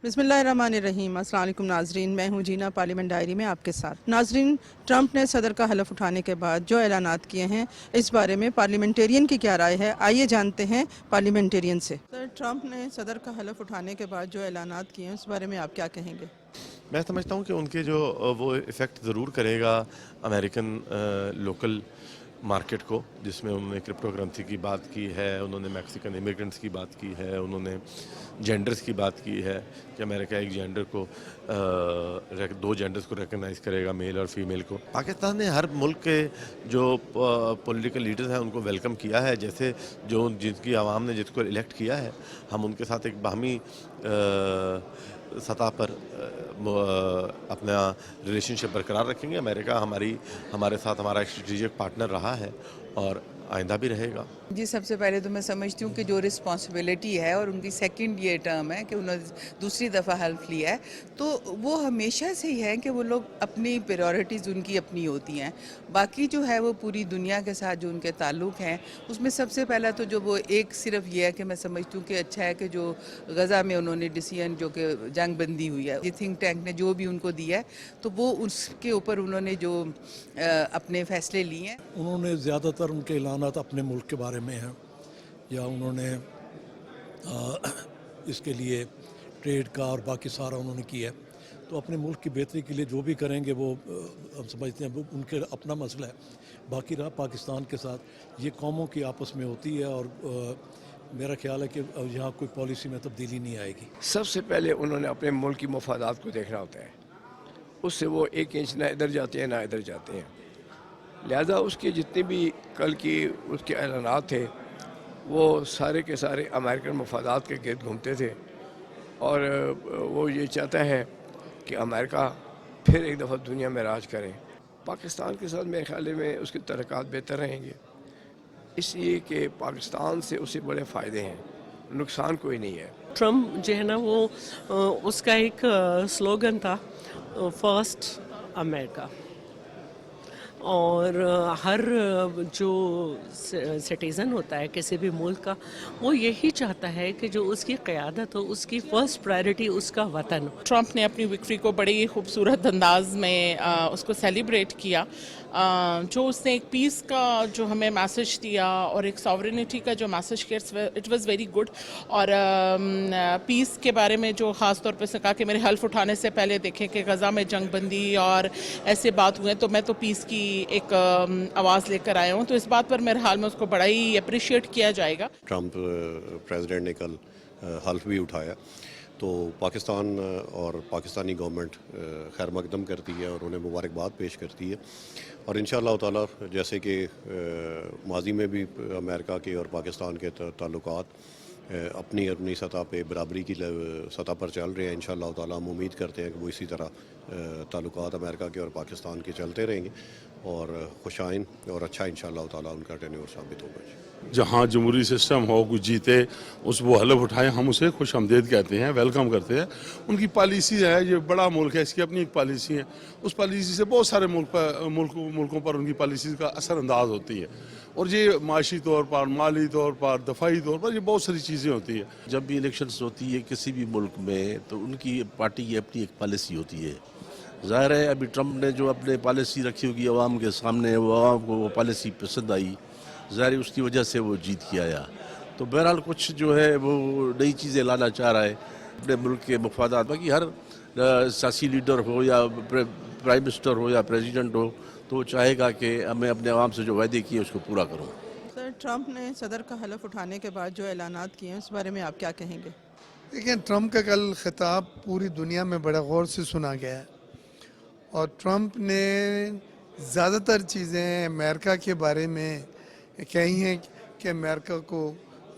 बिस्मिल्लाहिर्रहमानिर्रहीम। अस्सलाम वालेकुम नाजरीन, मैं हूं जीना पार्लियामेंट डायरी में आपके साथ। नाजरीन, ट्रंप ने सदर का हलफ उठाने के बाद जो ऐलानात किए हैं, इस बारे में पार्लियामेंटेरियन की क्या राय है, आइए जानते हैं पार्लियामेंटेरियन से। सर, ट्रंप ने सदर का हलफ उठाने के बाद जो ऐलानात किए हैं, उस बारे में आप क्या कहेंगे? मैं समझता हूँ कि उनके जो वो इफ़ेक्ट ज़रूर करेगा अमेरिकन लोकल मार्केट को, जिसमें उन्होंने क्रिप्टो करेंसी की बात की है, उन्होंने मैक्सिकन इमिग्रेंट्स की बात की है, उन्होंने जेंडर्स की बात की है कि अमेरिका एक जेंडर को दो जेंडर्स को रिकगनाइज़ करेगा, मेल और फीमेल को। पाकिस्तान ने हर मुल्क के जो पॉलिटिकल लीडर्स हैं उनको वेलकम किया है, जैसे जो जिनकी आवाम ने जिसको इलेक्ट किया है, हम उनके साथ एक बाहमी सतह पर अपना रिलेशनशिप बरकरार रखेंगे। अमेरिका हमारे साथ हमारा एक स्ट्रेटेजिक पार्टनर रहा है और आइंदा भी रहेगा। जी, सबसे पहले तो मैं समझती हूँ कि जो रिस्पॉन्सिबिलिटी है और उनकी सेकंड ये टर्म है कि उन्होंने दूसरी दफ़ा हल्फ लिया है, तो वो हमेशा से ही है कि वो लोग अपनी प्रायोरिटीज़ उनकी अपनी होती हैं। बाकी जो है वो पूरी दुनिया के साथ जो उनके ताल्लुक़ हैं, उसमें सबसे पहला तो जो वो एक सिर्फ ये है कि मैं समझती हूँ कि अच्छा है कि जो गज़ा में उन्होंने डिसीजन जो कि जंग बंदी हुई है, ये थिंक टैंक ने जो भी उनको दिया है, तो वो उसके ऊपर उन्होंने जो अपने फ़ैसले लिए हैं। उन्होंने ज़्यादातर उनके ऐलानात अपने मुल्क के बारे में हैं, या उन्होंने इसके लिए ट्रेड का और बाकी सारा उन्होंने किया है। तो अपने मुल्क की बेहतरी के लिए जो भी करेंगे वो हम समझते हैं वो उनके अपना मसला है। बाकी रहा पाकिस्तान के साथ, ये कौमों की आपस में होती है और मेरा ख्याल है कि यहाँ कोई पॉलिसी में तब्दीली नहीं आएगी। सबसे पहले उन्होंने अपने मुल्क की मफादात को देखना होता है, उससे वो एक इंच ना इधर जाते हैं ना इधर जाते हैं। लिहाजा उसके जितने भी कल की उसके ऐलानात थे वो सारे के सारे अमेरिकन मफादात के गिर्द घूमते थे, और वो ये चाहता है कि अमेरिका फिर एक दफ़ा दुनिया में राज करे। पाकिस्तान के साथ मेरे ख्याल में उसके तल्लुकात बेहतर रहेंगे, इसलिए कि पाकिस्तान से उसे बड़े फ़ायदे हैं, नुकसान कोई नहीं है। ट्रम्प जो है ना वो उसका एक स्लोगन था, फर्स्ट अमेरिका, और हर जो सिटीज़न होता है किसी भी मुल्क का, वो यही चाहता है कि जो उसकी क़यादत हो, उसकी फ़र्स्ट प्रायोरिटी उसका वतन हो। ट्रंप ने अपनी विक्ट्री को बड़ी खूबसूरत अंदाज में उसको सेलिब्रेट किया। जो उसने एक पीस का जो हमें मैसेज दिया और एक सॉवरेनिटी का जो मैसेज किया, इट वाज वेरी गुड। और पीस के बारे में जो ख़ास तौर पे उसने कहा कि मेरे हल्फ उठाने से पहले देखें कि गज़ा में जंग बंदी और ऐसे बात हुए, तो मैं तो पीस की एक आवाज़ लेकर आया हूँ। तो इस बात पर मेरे हाल में उसको बड़ा ही अप्रिशिएट किया जाएगा। ट्रंप प्रेसिडेंट ने कल हल्फ भी उठाया, तो पाकिस्तान और पाकिस्तानी गवर्नमेंट खैर मकदम करती है और उन्हें मुबारकबाद पेश करती है। और इंशाअल्लाह ताला जैसे कि माजी में भी अमेरिका के और पाकिस्तान के ताल्लुकात अपनी सतह पे बराबरी की सतह पर चल रहे हैं, इंशाअल्लाह ताला हम उम्मीद करते हैं कि वो इसी तरह ताल्लुकात अमेरिका के और पाकिस्तान के चलते रहेंगे और खुशाइन और अच्छा इंशाअल्लाह ताला उनका टेन्योर साबित होगा। जहाँ जमहूरी सिस्टम हो, कुछ जीते, उस वो हलफ उठाए, हम उसे खुश आमदेद कहते हैं, वेलकम करते हैं। उनकी पॉलिसी है, ये बड़ा मुल्क है, इसकी अपनी एक पॉलिसी है, उस पॉलिसी से बहुत सारे मुल्कों पर उनकी पॉलिसी का असरअंदाज होती है, और ये माशी तौर पर, माली तौर पर, दफाई तौर पर, ये बहुत सारी चीज़ें होती है। जब भी इलेक्शंस होती है किसी भी मुल्क में, तो उनकी पार्टी की अपनी एक पॉलिसी होती है। ज़ाहिर है अभी ट्रंप ने जो अपने पॉलिसी रखी होगी आवाम के सामने, वो आवाम को वो पॉलिसी पसंद आई, ज़ाहिर उसकी वजह से वो जीत के आया। तो बहरहाल कुछ जो है वो नई चीज़ें लाना चाह रहा है अपने मुल्क के मफादात। बाकी हर सियासी लीडर हो या प्राइम मिनिस्टर हो या प्रेसिडेंट हो, तो वो चाहेगा कि मैं अपने आवाम से जो वायदे किए उसको पूरा करूँ। सर, ट्रंप ने सदर का हलफ उठाने के बाद जो ऐलानात किए हैं, उस बारे में आप क्या कहेंगे? देखिए, ट्रंप का कल खिताब पूरी दुनिया में बड़ा गौर से सुना गया है, और ट्रंप ने ज़्यादातर चीज़ें अमेरिका के बारे में कही हैं कि अमेरिका को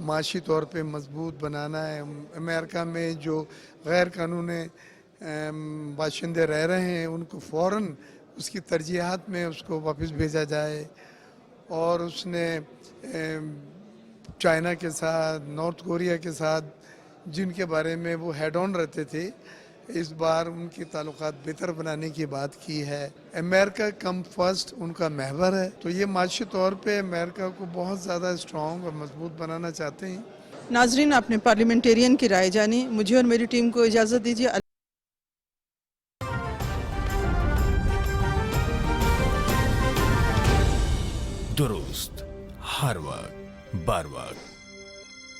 माशी तौर पे मजबूत बनाना है। अमेरिका में जो गैर कानूनी बाशिंदे रह रहे हैं उनको फ़ौरन उसकी तरजीहात में उसको वापस भेजा जाए। और उसने चाइना के साथ, नॉर्थ कोरिया के साथ, जिनके बारे में वो हेड ऑन रहते थे, इस बार उनके ताल्लुकात बेहतर बनाने की बात की है। अमेरिका कम फर्स्ट उनका महवर है, तो ये माशी तौर पे अमेरिका को बहुत ज़्यादा स्ट्रॉन्ग और मजबूत बनाना चाहते हैं। नाजरीन, आपने पार्लियामेंटेरियन की राय जानी। मुझे और मेरी टीम को इजाज़त दीजिए। दुरुस्त हर वक्त बर वक्त।